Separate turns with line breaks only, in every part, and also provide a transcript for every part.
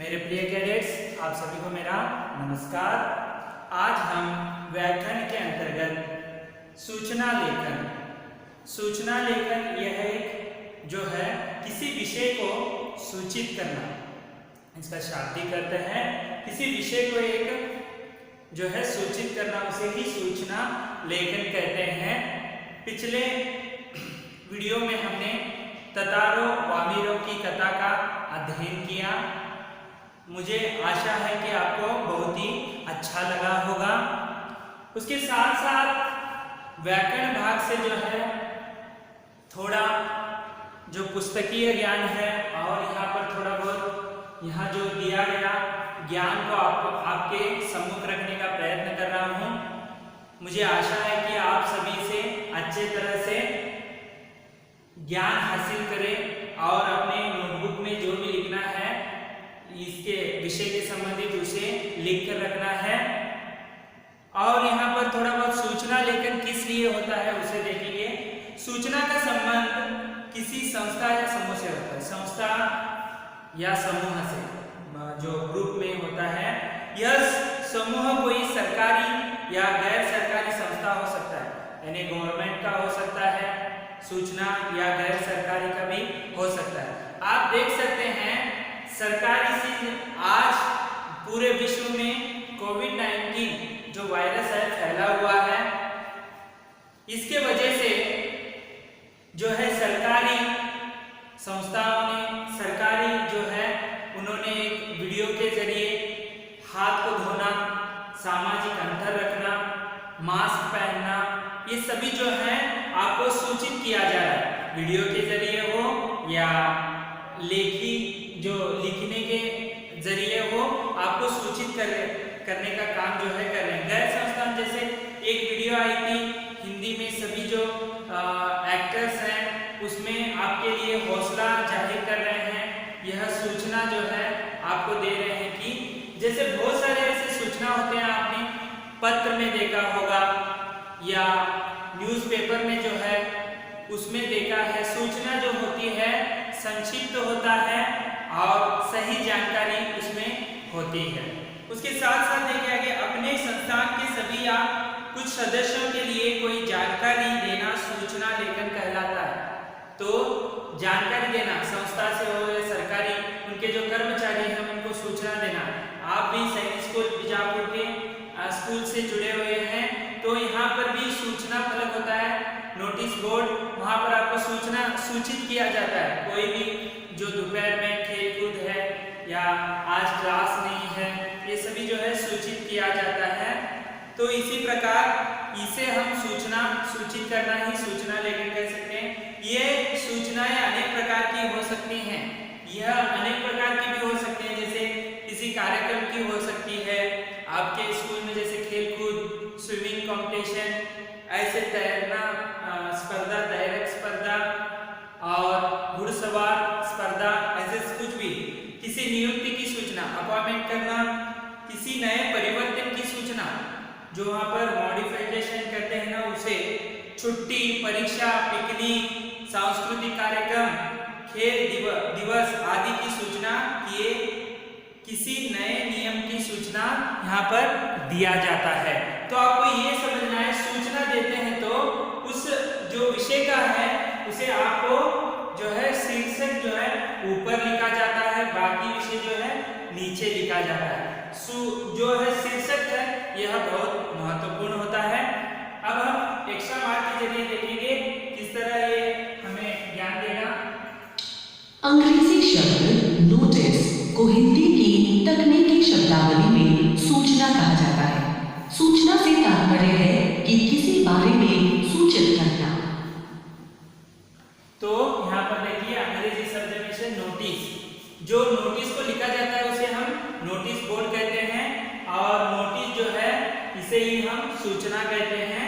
मेरे प्रिय कैडेट्स, आप सभी को मेरा नमस्कार। आज हम व्याख्यान के अंतर्गत सूचना लेखन यह एक जो है किसी विषय को सूचित करना, इसका शाब्दिक अर्थ है किसी विषय को एक जो है सूचित करना, उसे ही सूचना लेखन कहते हैं। पिछले वीडियो में हमने ततारों वामीरों की कथा का अध्ययन किया। मुझे आशा है कि आपको बहुत ही अच्छा लगा होगा। उसके साथ साथ व्याकरण भाग से जो है थोड़ा जो पुस्तकीय ज्ञान है और यहाँ पर थोड़ा बहुत यहाँ जो दिया गया ज्ञान को आपके सम्मुख रखने का प्रयत्न कर रहा हूँ। मुझे आशा है कि आप सभी से अच्छे तरह से ज्ञान हासिल करें और अपने नोटबुक में जो भी लिखना है इसके विषय के संबंधित उसे लिख कर रखना है। और यहाँ पर थोड़ा बहुत सूचना लेखन किस लिए होता है उसे देखेंगे। सूचना का संबंध किसी संस्था या समूह से होता है, संस्था या समूह से जो ग्रुप में होता है। यह समूह कोई सरकारी या गैर सरकारी संस्था हो सकता है, यानी गवर्नमेंट का हो सकता है, सूचना या गैर सरकारी का भी हो सकता है। आप देख सकते हैं सरकारी से आज पूरे विश्व में कोविड-19 जो वायरस है फैला हुआ है, इसके वजह से जो है सरकारी संस्थाओं ने सरकारी जो है उन्होंने एक वीडियो के जरिए हाथ को धोना, सामाजिक अंतर रखना, मास्क पहनना, ये सभी जो है आपको सूचित किया जा रहा है। वीडियो के जरिए हो या लिखने के जरिए हो, आपको सूचित करने का काम जो है कर रहे हैं। गैर संस्थान जैसे एक वीडियो आई थी हिंदी में, सभी जो एक्टर्स हैं उसमें आपके लिए हौसला जाहिर कर रहे हैं। यह सूचना जो है आपको दे रहे हैं कि जैसे बहुत सारे ऐसे सूचना होते हैं, आपने पत्र में देखा होगा या न्यूज़पेपर में जो है उसमें देखा है। सूचना जो होती है संक्षिप्त होता है और सही जानकारी उसमें होती है। उसके साथ साथ देखिए आगे, अपने संस्थान के सभी या कुछ सदस्यों के लिए कोई जानकारी देना सूचना लेखन कहलाता है। तो जानकारी देना संस्था से हो या सरकारी, उनके जो कर्मचारी हैं उनको सूचना देना। आप भी सैनिक स्कूल बीजापुर के स्कूल से जुड़े हुए हैं, तो यहाँ पर भी सूचना फलक होता है, नोटिस बोर्ड, वहाँ पर आपको सूचना सूचित किया जाता है। कोई भी जो दोपहर में खेल कूद है या आज क्लास नहीं है, ये सभी जो है सूचित किया जाता है। तो इसी प्रकार इसे हम सूचित करना ही सूचना लेखन कह सकते हैं। ये सूचनाएं अनेक प्रकार की हो सकती हैं, यह अनेक प्रकार की भी हो सकती हैं, जैसे किसी कार्यक्रम की हो सकती है, आपके स्कूल में जैसे खेल कूद, स्विमिंग कंपटीशन, ऐसे तैरना स्पर्धा, तैरक स्पर्धा और घुड़सवार स्पर्धा, ऐसे कुछ भी। किसी नियुक्ति की सूचना, अपॉइंटमेंट करना, किसी नए परिवर्तन की सूचना, जो वहाँ पर मॉडिफिकेशन कहते हैं ना उसे, छुट्टी, परीक्षा, पिकनिक, सांस्कृतिक कार्यक्रम, खेल दिवस आदि की सूचना, ये किसी नए नियम की सूचना यहाँ पर दिया जाता है। तो आपको ये समझना है, सूचना देते हैं तो उस जो विषय का है उसे आपको जो है शीर्षक जो है ऊपर लिखा जाता है, बाकी विषय जो है नीचे लिखा जाता है। जो है शीर्षक है यह बहुत महत्वपूर्ण होता है। अब हम एक्स्ट्रा मार्क के जरिए देखेंगे किस तरह ये हमें ज्ञान देगा।
अंग्रेजी शब्द नोटिस को हिंदी की तकनीकी शब्दावली में सूचना कहा जाता है। सूचना से तात्पर्य है कि किसी बारे में सूचित करना।
तो यहाँ पर देखिए अंग्रेजी शब्द में से नोटिस, जो नोटिस को लिखा जाता है उसे हम नोटिस बोर्ड कहते हैं, और नोटिस जो है इसे ही हम सूचना कहते हैं।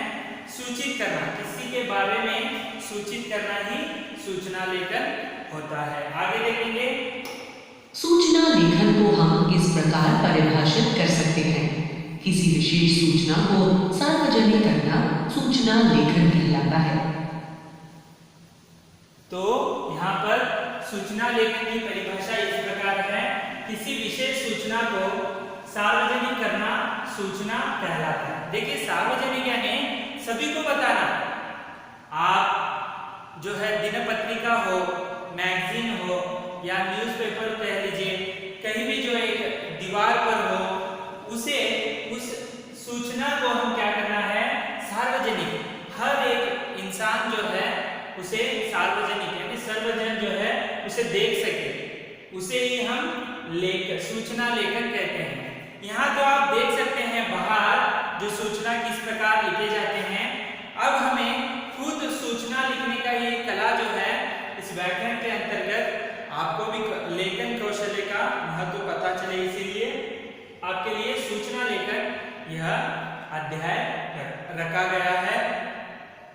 सूचित करना, किसी के बारे में सूचित करना ही सूचना लेखन होता है। आगे देखेंगे।
सूचना लेखन को हम इस प्रकार परिभाषित कर सकते हैं, किसी विशेष सूचना को सार्वजनिक करना सूचना लेखन कहलाता है।
तो यहाँ पर सूचना लेखन की परिभाषा इस प्रकार है, किसी विषय सूचना को सार्वजनिक करना सूचना कहलाता है। देखिए सार्वजनिक यानी सभी को बताना। आप जो है दिनपत्रिका हो, मैगजीन हो या न्यूज़पेपर कह लीजिए, कहीं भी जो एक दीवार पर हो, उसे उस सूचना को हम क्या करना है, सार्वजनिक, हर एक इंसान जो है उसे सार्वजनिक यानी सर्वजन जो है उसे देख सके, उसे ही हम लेखन, सूचना लेखन कहते हैं। यहाँ तो आप देख सकते हैं बाहर जो सूचना किस प्रकार लिखे जाते हैं। अब हमें खुद सूचना लिखने का ये कला जो है इस व्याख्यान के अंतर्गत आपको भी लेखन कौशल्य का महत्व पता चले, इसीलिए आपके लिए सूचना लेखन यह अध्याय रखा गया है।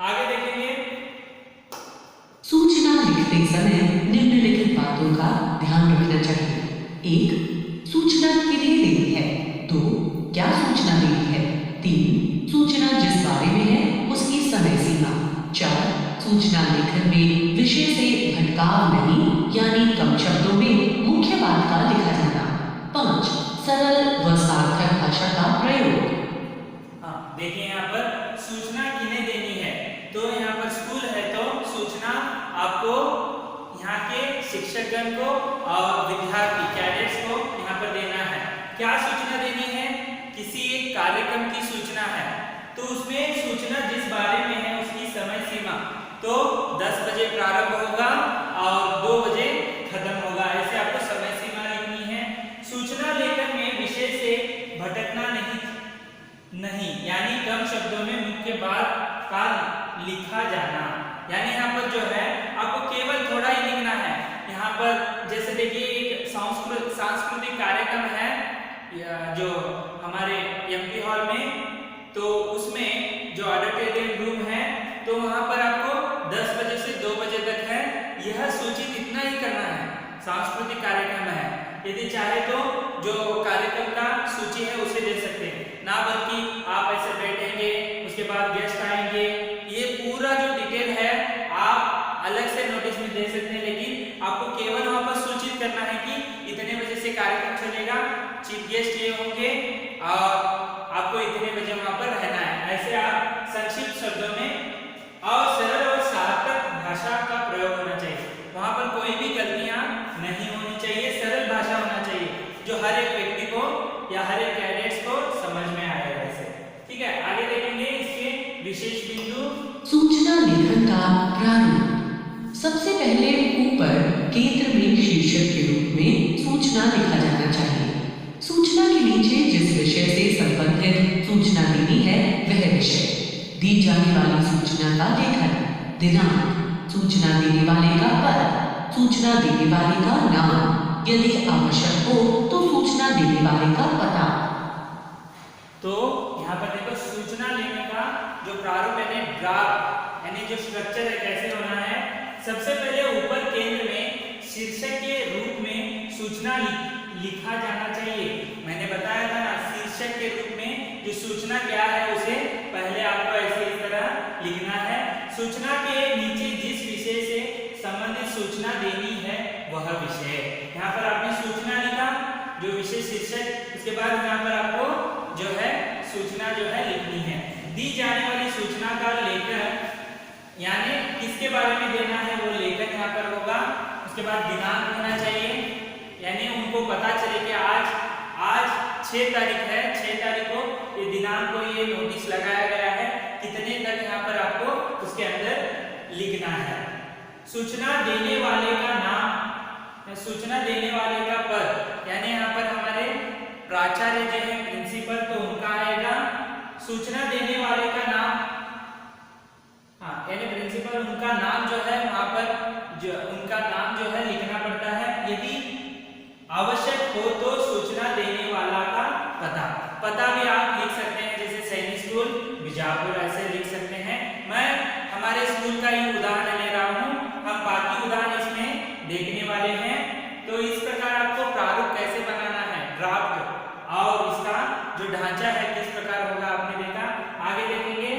आगे देखेंगे।
सूचना लिखते समय निम्नलिखित बातों का ध्यान रखना चाहिए। 1. सूचना किन्हें देनी है। 2. क्या सूचना देनी है। 3. सूचना जिस बारे में है उसकी समय सीमा। 4. सूचना लेखन में विषय से भटकाव नहीं यानी कम शब्दों में मुख्य बात का लिखा जाना। 5. सरल व सार्थक भाषा का प्रयोग।
देखिए यहाँ पर सूचना किन्हें देनी है, तो यहाँ पर स्कूल है तो सूचना आपको यहाँ के शिक्षकगण को और विद्यार्थी कैडेट्स को यहाँ पर देना है। क्या सूचना देनी है, किसी एक कार्यक्रम की सूचना है तो उसमें सूचना जिस बारे में है उसकी समय सीमा, तो 10 बजे प्रारंभ होगा और 2 बजे खत्म होगा, ऐसे आपको समय सीमा लिखनी है। सूचना लेखन में विषय से भटकना नहीं यानी कम शब्दों में मुख्य बात का लिखा जाना, यानी यहाँ पर जो है आपको केवल थोड़ा ही लिखना है। यहाँ पर जैसे देखिए एक सांस्कृतिक कार्यक्रम है जो हमारे एमपी हॉल में, तो उसमें जो ऑडिटोरियम रूम है तो वहाँ पर आपको 10 बजे से 2 बजे तक है, यह सूचित इतना ही करना है। सांस्कृतिक कार्यक्रम है, यदि चाहे तो जो कार्यक्रम का सूची है उसे दे सकते हैं, ना बल्कि आप ऐसे बैठेंगे उसके बाद गेस्ट आएंगे, ये पूरा जो डिटेल है आप अलग से नोटिस में दे सकते हैं, लेकिन आपको केवल वहां पर सूचित करना है कि इतने बजे से कार्यक्रम चलेगा, चीफ गेस्ट ये होंगे और आपको इतने बजे वहां पर रहना है। ऐसे आप संक्षिप्त शब्दों में और सरल और सार्थक भाषा का प्रयोग होना चाहिए, वहां पर कोई भी गलतियां नहीं होनी चाहिए, सरल भाषा होना चाहिए जो हर एक व्यक्ति को या हर एक कैडेट्स को समझ में आए ऐसे। ठीक है, आगे देखेंगे इसके विशेष बिंदु।
सूचना लेखन का प्रारूप। सबसे पहले ऊपर केंद्र में शीर्षक के रूप में सूचना लिखा जाना चाहिए। सूचना के नीचे जिस विषय से संबंधित सूचना देनी है वह विषय, दी जाने वाली सूचना का लेखन, दिनांक, सूचना देने वाले का पद, सूचना देने वाले का नाम, यदि आवश्यक हो तो सूचना देने वाले का पता।
तो यहाँ पर देखो सूचना लेने का जो प्रारूप यानी ड्राफ्ट यानी जो स्ट्रक्चर है कैसे होना है। सबसे पहले ऊपर केंद्र में शीर्षक के रूप में सूचना लिखा जाना चाहिए। मैंने बताया था ना, शीर्षक के रूप में जो सूचना क्या है उसे पहले आपको ऐसे इस तरह लिखना है। सूचना के नीचे जिस विषय से संबंधित सूचना देनी है वह विषय, यहाँ पर आपने सूचना लिखा जो विषय शीर्षक, उसके बाद यहाँ पर आपको जो है सूचना जो है लिखनी है। दी जाने वाली सूचना का लेखन यानी किसके बारे में देना है वो लेखन यहाँ पर होगा। उसके बाद दिनांक होना चाहिए, यानी उनको पता चले कि आज 6 तारीख है, 6 तारीख को ये दिनांक को ये नोटिस लगाया गया है, कितने तक यहाँ पर आपको उसके अंदर लिखना है। सूचना देने वाले का नाम, सूचना देने वाले का पद, यानी यहाँ पर हमारे प्राचार्य जो है प्रिंसिपल तो उनका आएगा। सूचना देने वाले का नाम, यानी प्रिंसिपल उनका नाम जो है वहां पर जो उनका नाम जो है लिखना पड़ता है। यदि आवश्यक हो तो सूचना देने वाला का पता भी आप लिख सकते हैं, जैसे सैनिक स्कूल बीजापुर ऐसे लिख सकते हैं। मैं हमारे स्कूल का ही उदाहरण ले रहा हूँ, हम बाकी उदाहरण इसमें देखने वाले हैं। तो इस प्रकार आपको प्रारूप कैसे बनाना है, ड्राफ्ट, और इसका जो ढांचा है किस प्रकार होगा आपने देखा। आगे देखेंगे।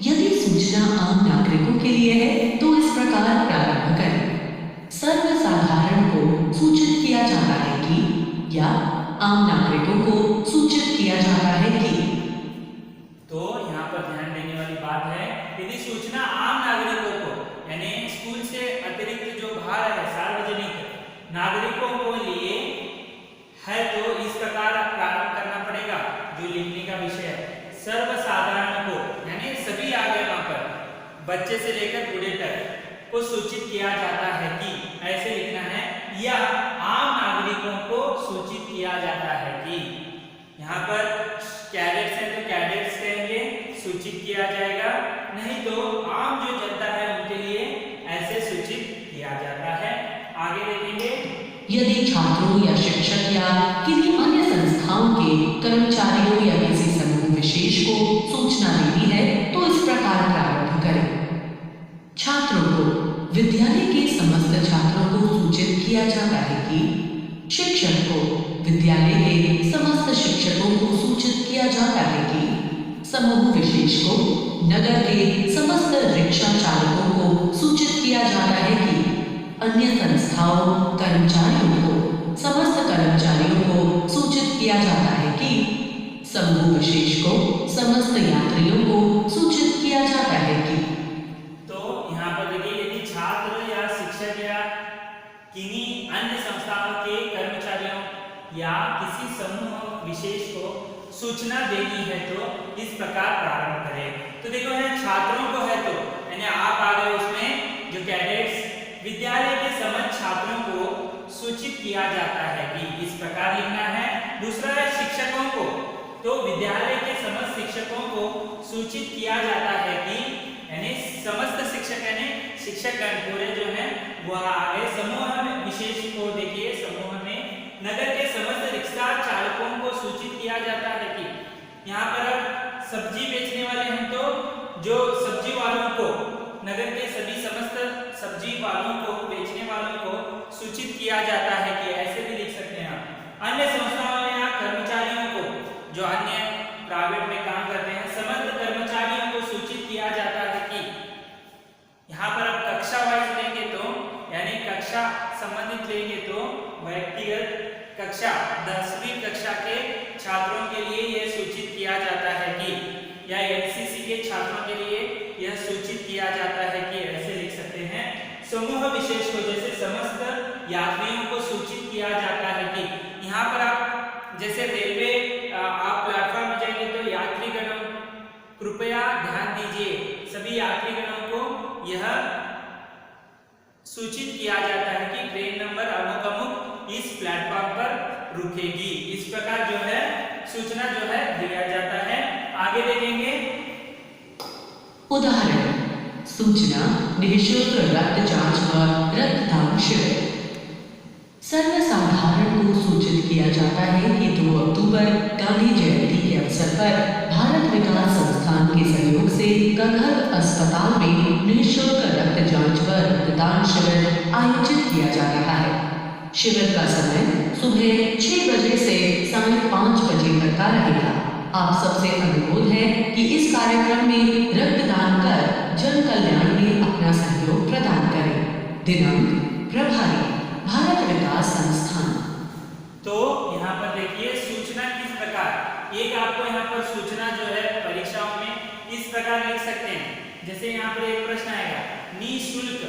यदि सूचना आम नागरिकों के लिए है तो इस प्रकार प्रारंभ करें। सर्वसाधारण को सूचित किया जाता है कि या आम नागरिकों को सूचित किया जाता है कि
तो यहाँ पर ध्यान देने वाली बात है, यदि सूचना आम नागरिकों को यानी स्कूल से अतिरिक्त जो बाहर है सार्वजनिक नागरिकों को लिए है तो इस प्रकार प्रारंभ करना पड़ेगा। जो लिखने का विषय है सर्वसाधारण को यानी सभी आ गए वहां पर, बच्चे से लेकर बूढ़े तक को सूचित किया जाता है कि ऐसे लिखना है, या आम नागरिकों को सूचित किया जाता है कि। यहाँ पर कैडेट्स हैं तो कैडेट्स कहेंगे सूचित किया जाएगा, नहीं तो आम जो जनता है उनके लिए ऐसे सूचित किया जाता है। आगे देखेंगे,
यदि छात्रों या शिक्षक या किसी अन्य संस्थाओं के कर्मचारियों या किसी समूह विशेष को सूचना देनी है तो इस प्रकार प्रारंभ करें। छात्रों को विद्यालय के समस्त छात्रों को सूचित किया जाता है कि शिक्षक को विद्यालय के समस्त शिक्षकों को सूचित किया जाता है कि समूह विशेष को नगर के समस्त रिक्शा चालकों को सूचित किया जाता है कि अन्य संस्थाओं कर्मचारियों को समस्त कर्मचारियों को सूचित किया जाता है कि समूह विशेष को समस्त यात्रियों को सूचित किया जाता है कि।
तो यहाँ पर देखिए, यदि छात्र या शिक्षक या किन्हीं अन्य संस्थाओं के कर्मचारियों या किसी समूह विशेष को सूचना देनी है तो इस प्रकार प्रारंभ करें। तो देखो है छात्रों को है तो यानी आप आ गए उसमें जो कैडेट्स, विद्यालय के समस्त छात्रों को सूचित किया जाता है कि इस प्रकार लिखना है। दूसरा है शिक्षकों को, तो विद्यालय के समस्त शिक्षकों को सूचित किया जाता है कि यानी समस्त शिक्षक यानी शिक्षकगण पूरे जो हैं वह आगे समूह में विशेष को देखिए, समूह में नगर के समस्त रिक्शा चालकों को सूचित किया जाता है कि। यहाँ पर सब्जी बेचने वाले हैं तो जो सब्जी वालों को, नगर के सभी समस्त सब्जी वालों को, बेचने वालों को सूचित किया जाता है कि, ऐसे भी लिख सकते हैं आप। अन्य संस्थाओं या कर्मचारियों को, जो अन्य प्राइवेट में काम करते हैं समस्त कर्मचारियों को सूचित किया जाता है कि। यहाँ पर आप कक्षा वाइज लेंगे तो यानी कक्षा संबंधित लेंगे तो व्यक्तिगत कक्षा 10वीं कक्षा के छात्रों के लिए यह सूचित किया जाता है कि, या एनसीसी के छात्रों के लिए यह सूचित किया जाता है कि, ऐसे लिख सकते हैं। समूह विशेष को जैसे समस्त यात्रियों को सूचित किया जाता है कि। यहाँ पर आप जैसे रेलवे आप प्लेटफॉर्म में जाएंगे तो यात्रीगणों कृपया ध्यान दीजिए, सभी यात्रीगणों को यह सूचित किया जाता है कि ट्रेन नंबर अमुक अमुक इस प्लेटफॉर्म पर रुकेगी। इस प्रकार जो है सूचना जो है दिया जाता है। आगे देखेंगे,
उदाहरण सूचना निःशुल्क रक्त जांच व रक्तदान शिविर। सर्वसाधारण को सूचित किया जाता है कि 2 अक्टूबर गांधी जयंती के अवसर पर भारत विकास संस्थान के सहयोग से गंगघर अस्पताल में निःशुल्क रक्त जांच व रक्तदान शिविर आयोजित किया जा रहा है। शिविर का समय सुबह 6 बजे से साढ़े 5 बजे तक का रहेगा। आप सबसे अनुरोध है कि इस कार्यक्रम में रक्तदान कर जन कल्याण में अपना सहयोग प्रदान करें। दिनांक प्रभारी भारत विकास संस्थान।
तो यहाँ पर देखिए सूचना किस प्रकार, एक आपको यहाँ पर सूचना जो है परीक्षाओं में इस प्रकार लिख सकते हैं। जैसे यहाँ पर एक प्रश्न आएगा, निःशुल्क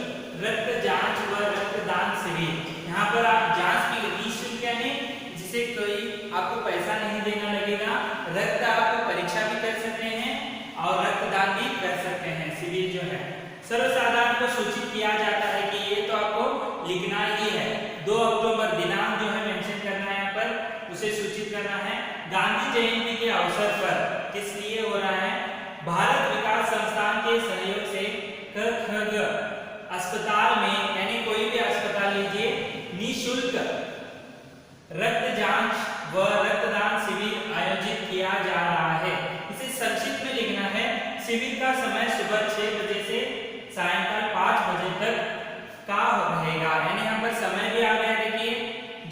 रक्त जांच व रक्तदान शिविर। यहाँ पर आप जांच की निःशुल्क यानी जिसे कोई आपको पैसा नहीं देना लगेगा, रक्त आप परीक्षा भी कर सकते हैं और रक्तदान भी कर सकते हैं। शिविर जो है सर्वसाधारण को सूचित किया जाता है कि ये तो आपको लिखना ही है। 2 अक्टूबर दिनांक जो है मेंशन करना है, यहाँ पर उसे सूचित करना है। गांधी जयंती के अवसर पर किस लिए हो रहा है, भारत विकास संस्थान के सहयोग से खग अस्पताल में यानी कोई भी अस्पताल लीजिए निःशुल्क रक्त जांच व रक्तदान शिविर आयोजित किया जा रहा है। इसे संक्षिप्त में लिखना है। शिविर का समय सुबह 6 बजे से सायंकाल 5 बजे तक का रहेगा। यानी यहाँ पर समय भी आ गया, देखिए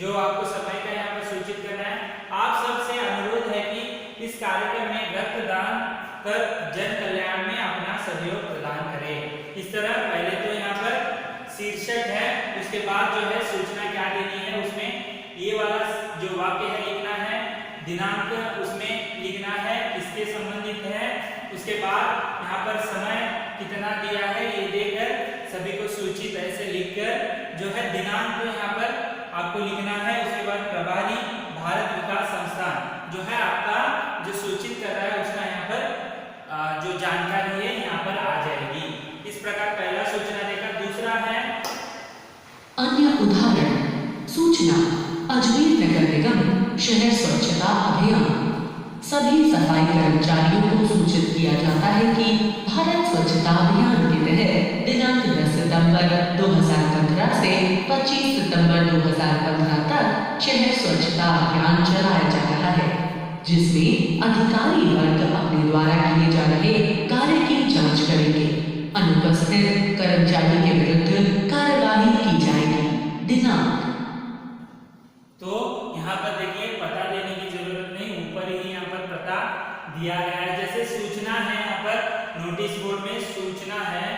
जो आपको समय का यहाँ पर सूचित करना है। आप सबसे अनुरोध है कि इस कार्यक्रम में रक्तदान कर जन कल्याण में अपना सहयोग प्रदान करें। इस तरह पहले तो यहाँ पर शीर्षक है, उसके बाद जो है सूचना क्या देनी है, उसमें ये वाला जो वाक्य है लिखना है, दिनांक उसमें लिखना है, किसके संबंधित है, उसके बाद यहाँ पर समय कितना दिया है ये देकर सभी को सूचित ऐसे लिखकर जो है दिनांक को यहाँ पर आपको लिखना है। उसके बाद प्रभारी भारत विकास संस्थान जो है आपका जो सूचित कर रहा है उसका यहाँ पर जो जानकारी है यहाँ पर आ जाएगी। इस प्रकार पहला सूचना देकर दूसरा है
अन्य उदाहरण। सूचना अजमेर नगर निगम शहर स्वच्छता अभियान। सभी सफाई कर्मचारियों को सूचित किया जाता है कि भारत स्वच्छता अभियान के तहत दिनांक 10 सितंबर 2015 से 25 सितंबर 2015 तक शहर स्वच्छता अभियान चलाया जा रहा है, जिसमें अधिकारी वर्ग अपने द्वारा किए जा रहे कार्य की जांच करेंगे। अनुपस्थित कर्मचारी के विरुद्ध कार्यवाही की जाएगी। दिनांक
तो यहाँ पर देखिए पता देने की जरूरत नहीं, ऊपर ही यहाँ पर पता दिया गया है। जैसे सूचना है यहाँ पर नोटिस बोर्ड में सूचना है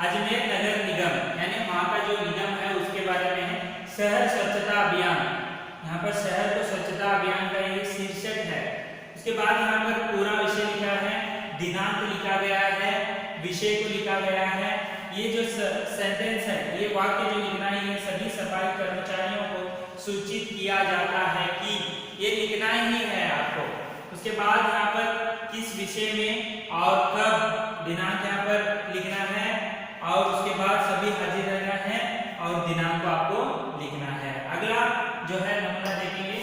अजमेर नगर निगम यानी वहाँ का जो निगम है उसके बारे में है। शहर स्वच्छता अभियान, यहाँ पर शहर को स्वच्छता अभियान का एक शीर्षक है। उसके बाद यहाँ पर पूरा विषय लिखा है, दिनांक लिखा गया है, विषय को लिखा गया है। ये जो सेंटेंस है, ये वाक्य जो लिखना है ये सभी सफाई कर्मचारियों को सूचित किया जाता है कि ये लिखना ही है आपको। उसके बाद यहाँ पर किस विषय में और कब दिनांक यहाँ पर लिखना है और उसके बाद सभी हाजिर रहना है और दिनांक को आपको लिखना है। अगला जो है नमूना देखेंगे।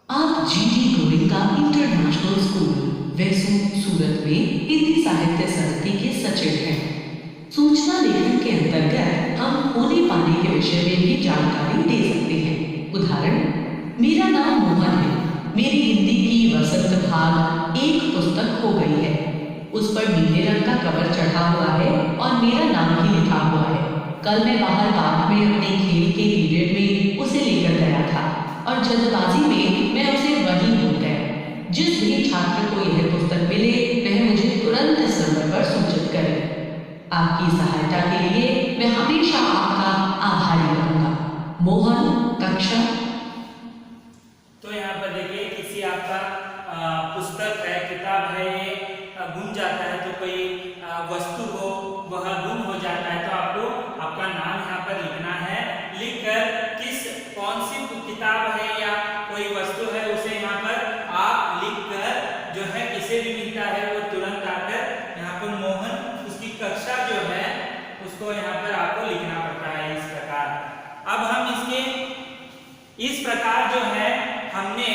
आप GT Govinda International School Vesu Surat में हिंदी साहित्य समिति के सचिव हैं। सूचना लेखन के अंतर्गत हम होने पाने के विषय में भी जानकारी दे सकते हैं। उदाहरण, मेरा नाम मोहन है, मेरी हिंदी की वसंत भाग एक पुस्तक खो गई है। उस पर नीले रंग का कवर चढ़ा हुआ है और मेरा नाम भी लिखा हुआ है। कल मैं बाहर पार्क में अपने खेल के पीरियड में उसे लेकर गया था और जल्दबाजी में मैं उसे वहीं भूल गया। जिस भी छात्र को यह पुस्तक मिले वह मुझे तुरंत इस नंबर पर सूचित करे। आपकी सहायता के लिए मैं हमेशा आपका आभारी रहूंगा। मोहन, कक्षा।
तो यहाँ पर देखिए किसी आपका पुस्तक है, किताब है, ये गुम जाता है, तो कोई वस्तु हो वह गुम हो जाता है, तो आपको आपका नाम यहाँ पर लिखना है। लिखकर कौन सी किताब है या कोई वस्तु है उसे यहाँ पर आप लिखकर जो है किसे भी मिलता है वो तुरंत आकर यहाँ पर मोहन उसकी कक्षा जो है उसको यहाँ पर आपको लिखना पड़ता है इस प्रकार। अब हम इसके इस प्रकार जो है हमने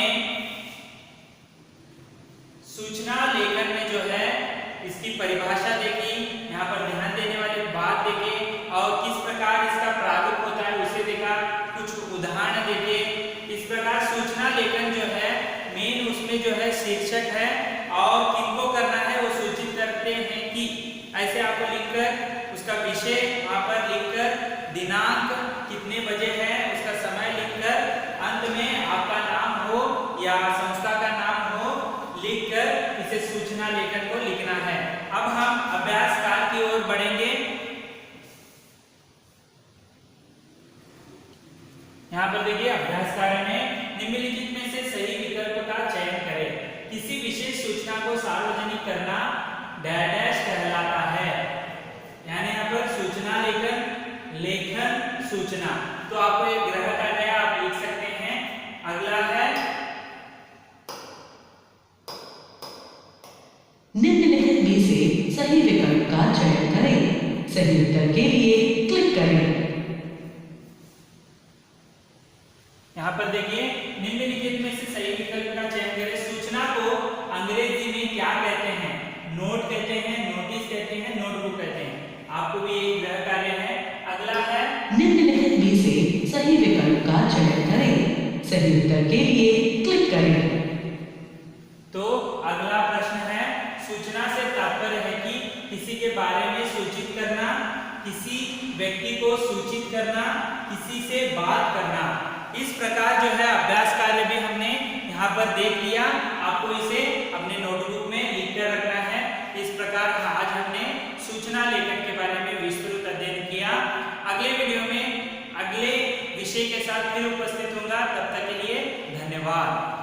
सूचना लेखन में जो है इसकी परिभाषा देखी, यहाँ पर ध्यान देने वाली बात देखे और किस प्रकार इसका प्रारूप होता है उसे देखा, कुछ उदाहरण देखे। इस प्रकार सूचना लेखन जो है मेन उसमें जो है शीर्षक है और किनको करना है वो सूचित करते हैं कि ऐसे आपको लिखकर उसका विषय वहाँ पर लिखकर दिनांक कितने बजे है उसका समय लिखकर अंत में आपका नाम हो या संस्था का नाम हो लिखकर इसे सूचना लेखन को लिखना है। अब हम अभ्यास कार्य की ओर बढ़ेंगे। यहाँ पर देखिए अभ्यास कार्य में निम्नलिखित में से सही विकल्प का चयन करें। किसी विशेष सूचना को सार्वजनिक करना डैश कहलाता है। यानी यहाँ पर सूचना लेखन सूचना, तो आपको एक ग्रह का गया आप लिख सकते हैं। अगला है
निम्नलिखित में से सही विकल्प का चयन करें। सही उत्तर के लिए क्लिक करें।
यहाँ पर देखिए निम्नलिखित में से सही विकल्प का चयन करें। सूचना को अंग्रेजी में क्या कहते हैं? नोट कहते हैं, नोटिस कहते हैं, नोटबुक कहते हैं। आपको भी एक ग्रह कार्य है। अगला है
निम्नलिखित में से सही विकल्प का चयन करें। सही उत्तर के लिए क्लिक करें।
तो अगला प्रश्न है सूचना से तात्पर्य है कि किसी के बारे में सूचित करना, किसी व्यक्ति को सूचित करना, किसी से बात करना। इस प्रकार जो है अभ्यास कार्य भी हमने यहाँ पर देख लिया। आपको इसे अपने नोटबुक में लिख कर रखना है। इस प्रकार आज हमने सूचना लेखन के बारे में विस्तृत अध्ययन किया। अगले वीडियो में अगले विषय विषय के साथ फिर उपस्थित होऊंगा। तब तक के लिए धन्यवाद।